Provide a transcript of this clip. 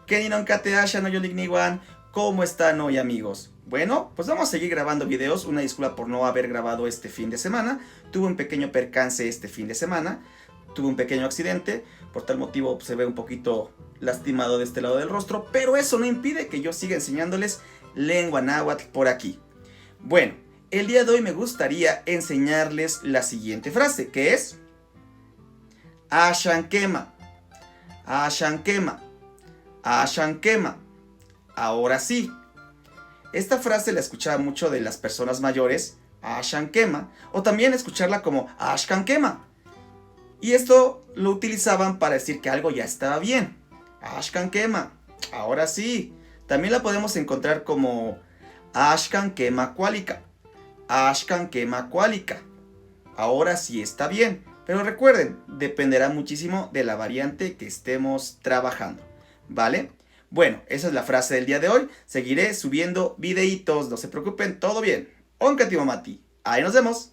Keninon Kateasha no Yoligniwan, ¿cómo están hoy, amigos? Bueno, pues vamos a seguir grabando videos. Una disculpa por no haber grabado este fin de semana. Tuve un pequeño percance este fin de semana. Tuve un pequeño accidente. Por tal motivo se ve un poquito lastimado de este lado del rostro. Pero eso no impide que yo siga enseñándoles lengua náhuatl por aquí. Bueno, el día de hoy me gustaría enseñarles la siguiente frase, que es Ashankema, Ashankema, Ashankema. Ahora sí. Esta frase la escuchaba mucho de las personas mayores, Ashankema, o también escucharla como Ashkankema. Y esto lo utilizaban para decir que algo ya estaba bien. Ashkankema, ahora sí. También la podemos encontrar como Ashkankema Kualika, Ashkankema Kualika. Ahora sí está bien. Pero recuerden, dependerá muchísimo de la variante que estemos trabajando, ¿vale? Bueno, esa es la frase del día de hoy. Seguiré subiendo videitos, no se preocupen, todo bien. Onkati Mamati. Ahí nos vemos.